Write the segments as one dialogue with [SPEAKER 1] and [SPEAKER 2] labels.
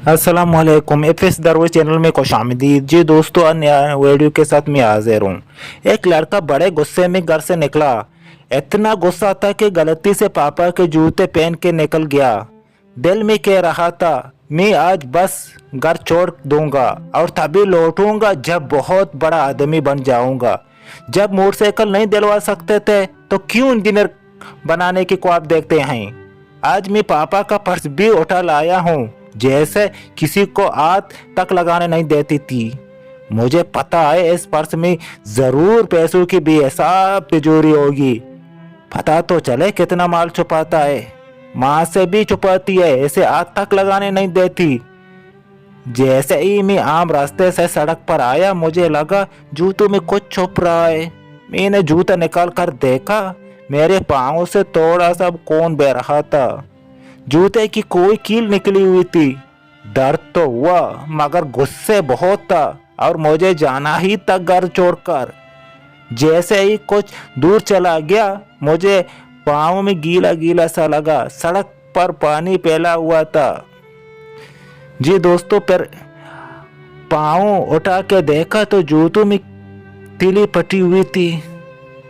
[SPEAKER 1] अस्सलामुअलैकुम एफएस दरवेश चैनल में खुशामदीद। जी दोस्तों, नया वीडियो के साथ मैं हाजिर हूँ। एक लड़का बड़े गुस्से में घर से निकला। इतना गुस्सा था कि गलती से पापा के जूते पहन के निकल गया। दिल में कह रहा था मैं आज बस घर छोड़ दूंगा और तभी लौटूंगा जब बहुत बड़ा आदमी बन जाऊंगा। जब मोटरसाइकिल नहीं दिलवा सकते थे तो क्यों इंजीनियर बनाने की ख्वाब देखते हैं। आज मैं पापा का पर्स भी उठा लाया हूँ, जैसे किसी को हाथ तक लगाने नहीं देती थी। मुझे पता है इस पर्स में जरूर पैसों की बेहिसाब तिजोरी होगी। पता तो चले कितना माल छुपाता है। माँ से भी छुपाती है, इसे हाथ तक लगाने नहीं देती। जैसे ही मैं आम रास्ते से सड़क पर आया, मुझे लगा जूतों में कुछ छुप रहा है। मैंने जूता निकाल कर देखा, मेरे पाँव से थोड़ा सा खून बह रहा था। जूते की कोई कील निकली हुई थी। डर तो हुआ मगर गुस्से बहुत था और मुझे जाना ही था घर छोड़कर। जैसे ही कुछ दूर चला गया, मुझे पाँव में गीला गीला सा लगा। सड़क पर पानी फैला हुआ था। जी दोस्तों, फिर पाँव उठा के देखा तो जूतों में तिली पटी हुई थी।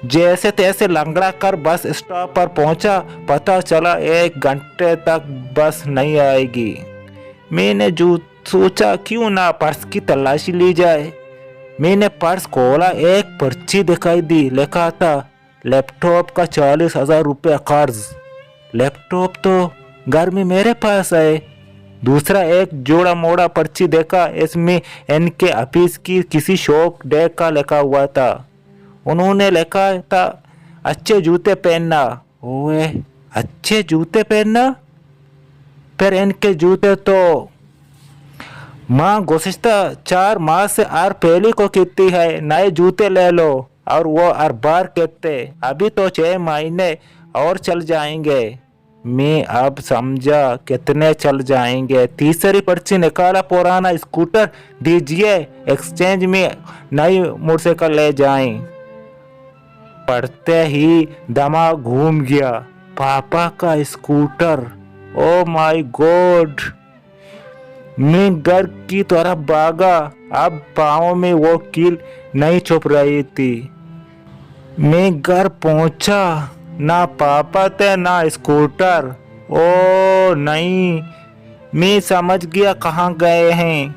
[SPEAKER 1] जैसे तैसे लंगड़ा कर बस स्टॉप पर पहुंचा। पता चला 1 घंटे तक बस नहीं आएगी। मैंने सोचा क्यों ना पर्स की तलाशी ली जाए। मैंने पर्स खोला, एक पर्ची दिखाई दी। लिखा था लैपटॉप का 40,000 रुपये कर्ज। लैपटॉप तो घर में मेरे पास है। दूसरा एक जोड़ा मोड़ा पर्ची देखा, इसमें इनके ऑफिस की किसी शॉप डे का लिखा हुआ था। उन्होंने लिखा था अच्छे जूते पहनना। ओए, अच्छे जूते पहनना। फिर इनके जूते तो माँ गुज़िश्ता 4 माह से हर पहली को कहती है नए जूते ले लो, और वो हर बार कहते अभी तो 6 महीने और चल जाएंगे। मैं अब समझा कितने चल जाएंगे। तीसरी पर्ची निकाला, पुराना स्कूटर दीजिए, एक्सचेंज में नई मोटरसाइकिल ले जाएं। पढ़ते ही दिमाग घूम गया। पापा का स्कूटर, ओ माय गॉड। मैं घर की तरफ भागा। अब पाँव में वो कील नहीं छुप रही थी। मैं घर पहुंचा, ना पापा थे ना स्कूटर। ओ नहीं, मैं समझ गया कहाँ गए हैं।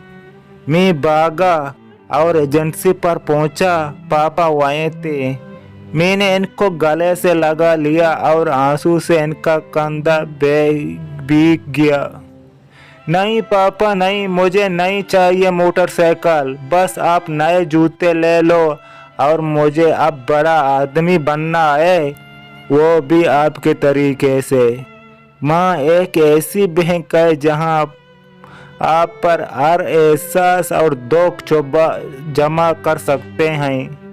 [SPEAKER 1] मैं भागा और एजेंसी पर पहुंचा। पापा वहीं थे। मैंने इनको गले से लगा लिया और आंसू से इनका कंधा भीग गया। नहीं पापा नहीं, मुझे नहीं चाहिए मोटरसाइकिल, बस आप नए जूते ले लो और मुझे अब बड़ा आदमी बनना है, वो भी आपके तरीके से। माँ एक ऐसी बैंक है जहाँ आप पर हर एहसास और दुख जमा कर सकते हैं।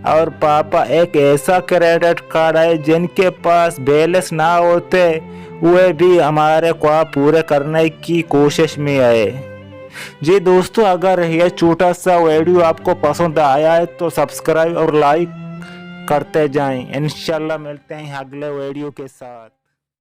[SPEAKER 1] और पापा एक ऐसा क्रेडिट कार्ड है जिनके पास बैलेंस ना होते वे भी हमारे ख्वाब पूरे करने की कोशिश में है। जी दोस्तों, अगर यह छोटा सा वीडियो आपको पसंद आया है तो सब्सक्राइब और लाइक करते जाएं। इंशाल्लाह मिलते हैं अगले वीडियो के साथ।